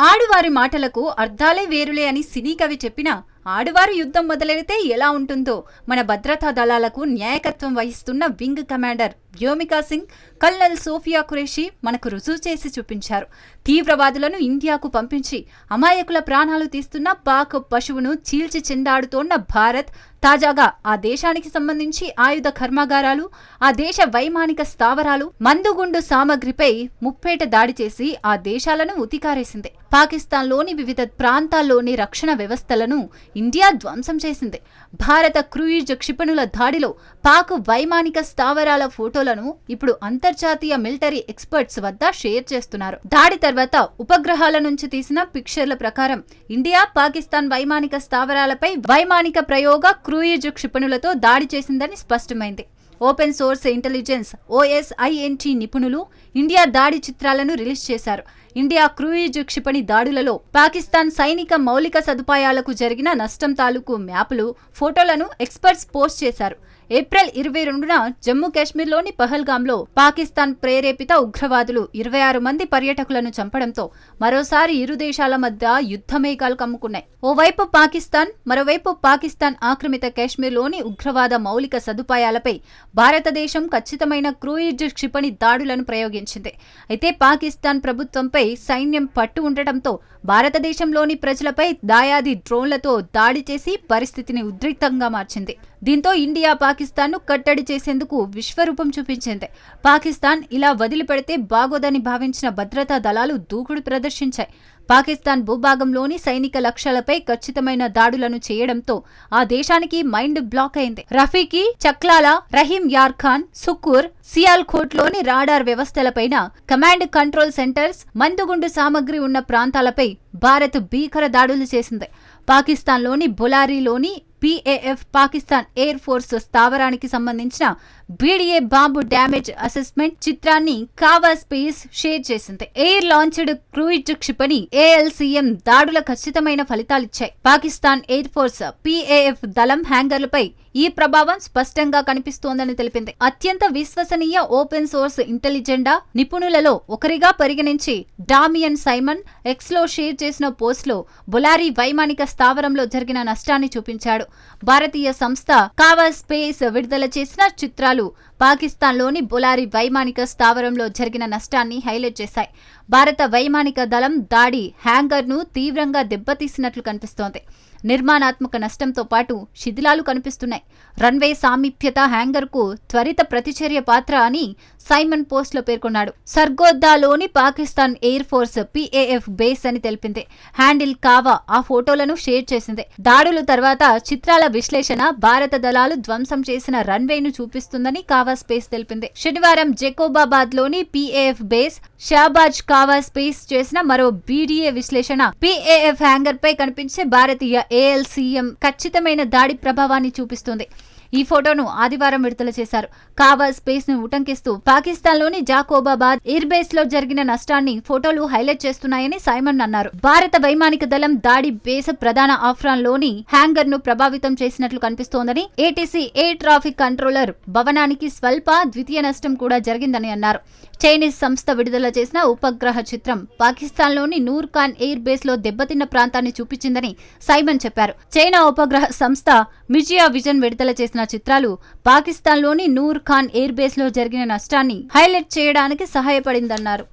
ఆడువారి మాటలకు అర్థాలే వేరులే అని సినీ కవి చెప్పినా ఆడువారు యుద్ధం మొదలెడితే ఎలా ఉంటుందో మన భద్రతా దళాలకు న్యాయకత్వం వహిస్తున్న wing commander Vyomika Singh, colonel Sofiya Qureshi మనకు రుజువు చేసి చూపించారు. తీవ్రవాదులను ఇండియాకు పంపించి అమాయకుల ప్రాణాలు తీస్తున్న పాక్ పశువును చీల్చి చెండాడుతోన్న భారత్ తాజాగా ఆ దేశానికి సంబంధించి ఆయుధ కర్మాగారాలు, ఆ దేశ వైమానిక స్థావరాలు, మందుగుండు సామగ్రిపై ముప్పేట దాడి చేసి ఆ దేశాలను ఉతికారేసింది. పాకిస్తాన్లోని వివిధ ప్రాంతాల్లోని రక్షణ వ్యవస్థలను ఇండియా ధ్వంసం చేసింది. భారత క్రూయిజ్ క్షిపణుల దాడిలో పాక్ వైమానిక స్థావరాల ఫోటోలను ఇప్పుడు అంతర్జాతీయ మిలిటరీ ఎక్స్పర్ట్స్ వద్ద షేర్ చేస్తున్నారు. దాడి తర్వాత ఉపగ్రహాల నుంచి తీసిన పిక్చర్ల ప్రకారం ఇండియా పాకిస్తాన్ వైమానిక స్థావరాలపై వైమానిక ప్రయోగ క్రూయిజ్ క్షిపణులతో దాడి చేసిందని స్పష్టమైంది. ఓపెన్ సోర్స్ ఇంటెలిజెన్స్ OSINT నిపుణులు ఇండియా దాడి చిత్రాలను రిలీజ్ చేశారు. ఇండియా క్రూయిజ్ క్షిపణి దాడులలో పాకిస్తాన్ సైనిక మౌలిక సదుపాయాలకు జరిగిన నష్టం తాలూకు మ్యాపులు, ఫోటోలను ఎక్స్పర్ట్స్ పోస్ట్ చేశారు. ఏప్రిల్ 22న జమ్మూ కాశ్మీర్లోని పహల్గాంలో పాకిస్తాన్ ప్రేరేపిత ఉగ్రవాదులు 26 మంది పర్యాటకులను చంపడంతో మరోసారి ఇరు దేశాల మధ్య యుద్ధమేఘాలు కమ్ముకున్నాయి. ఓవైపు పాకిస్తాన్, మరోవైపు పాకిస్తాన్ ఆక్రమిత కాశ్మీర్లోని ఉగ్రవాద మౌలిక సదుపాయాలపై భారతదేశం ఖచ్చితమైన క్రూయిజ్ క్షిపణి దాడులను ప్రయోగించింది. అయితే పాకిస్తాన్ ప్రభుత్వంపై సైన్యం పట్టు ఉండటంతో భారతదేశంలోని ప్రజలపై దాయాది డ్రోన్లతో దాడి చేసి పరిస్థితిని ఉద్రిక్తంగా మార్చింది. దీంతో ఇండియా పాకిస్తాన్ను కట్టడి చేసేందుకు విశ్వరూపం చూపించింది. పాకిస్తాన్ ఇలా వదిలిపెడితే బాగోదని భావించిన భద్రతా దళాలు దూకుడు ప్రదర్శించాయి. పాకిస్తాన్ భూభాగంలోని సైనిక లక్ష్యాలపై ఖచ్చితమైన దాడులను చేయడంతో ఆ దేశానికి మైండ్ బ్లాక్ అయింది. రఫీకి, చక్లాలా, రహీం యార్ ఖాన్, సుక్కూర్, సియాల్కోట్లోని రాడార్ వ్యవస్థలపైన, కమాండ్ కంట్రోల్ సెంటర్స్, మందుగుండు సామగ్రి ఉన్న ప్రాంతాలపై భారత్ భీకర దాడులు చేసింది. పాకిస్తాన్లోని బొలారీలోని PAF పాకిస్తాన్ ఎయిర్ ఫోర్స్ స్థావరానికి సంబంధించిన BDA బాంబు డ్యామేజ్ అసెస్మెంట్ చిత్రాన్ని కావా స్పేస్ షేర్ చేసింది. ఎయిర్ లాంచ్డ్ క్రూయిజ్ క్షిపణి ALCM దాడుల ఖచ్చితమైన ఫలితాలిచ్చాయి. పాకిస్తాన్ ఎయిర్ ఫోర్స్ PAF దళం హ్యాంగర్లపై ఈ ప్రభావం స్పష్టంగా కనిపిస్తోందని తెలిపింది. అత్యంత విశ్వసనీయ ఓపెన్ సోర్స్ ఇంటెలిజెండా నిపుణులలో ఒకరిగా పరిగణించి డామియన్ సైమన్ Xలో షేర్ చేసిన పోస్ట్లో బొలారీ వైమానిక స్థావరంలో జరిగిన నష్టాన్ని చూపించాడు. భారతీయ సంస్థ కావా స్పేస్ విడుదల చేసిన చిత్రాలు పాకిస్తాన్లోని బొలారీ వైమానిక స్థావరంలో జరిగిన నష్టాన్ని హైలైట్ చేశాయి. భారత వైమానిక దళం దాడి హ్యాంగర్ను తీవ్రంగా దెబ్బతీసినట్లు కనిపిస్తోంది. నిర్మాణాత్మక నష్టంతో పాటు శిథిలాలు కనిపిస్తున్నాయి. రన్వే సామీప్యత హ్యాంగర్కు త్వరిత ప్రతిచర్య పాత్ర అని సైమన్ పోస్ట్లో పేర్కొన్నాడు. సర్గోద్దాలోని Pakistan air force PAF base అని తెలిపింది. హ్యాండిల్ కావా ఆ ఫోటోలను షేర్ చేసింది. దాడుల తర్వాత చిత్రాల విశ్లేషణ భారత దళాలు ధ్వంసం చేసిన రన్వేను చూపిస్తుందని కావా స్పేస్ తెలిపింది. శనివారం జకోబాబాద్ లోని PAF బేస్, షాబాజ్ కావా స్పేస్ చేసిన మరో BDA విశ్లేషణ PAF హ్యాంగర్ పై కనిపించే భారతీయ ALCM ఖచ్చితమైన దాడి ప్రభావాన్ని చూపిస్తుంది. ఈ ఫోటోను ఆదివారం విడుదల చేశారు. కావా స్పేస్ ను ఉటంకిస్తూ పాకిస్తాన్లోని జాకోబాబాద్ ఎయిర్ బేస్ లో జరిగిన నష్టాన్ని ఫోటోలు హైలైట్ చేస్తున్నాయని సైమన్ అన్నారు. భారత వైమానిక దళం దాడి బేస్ ప్రధాన ఆఫ్రాన్ లోని హ్యాంగర్ ను ప్రభావితం చేసినట్లు కనిపిస్తోందని, ATC ఎయిర్ ట్రాఫిక్ కంట్రోలర్ భవనానికి స్వల్ప ద్వితీయ నష్టం కూడా జరిగిందని అన్నారు. చైనీస్ సంస్థ విడుదల చేసిన ఉపగ్రహ చిత్రం పాకిస్తాన్లోని నూర్ ఖాన్ ఎయిర్ బేస్ లో దెబ్బతిన్న ప్రాంతాన్ని చూపించిందని సైమన్ చెప్పారు. చైనా ఉపగ్రహ సంస్థ మిజియా విజన్ విడుదల చేసిన చిత్రాలు పాకిస్తాన్లోని నూర్ ఖాన్ ఎయిర్ బేస్ లో జరిగిన నష్టాన్ని హైలైట్ చేయడానికి సహాయపడిందన్నారు.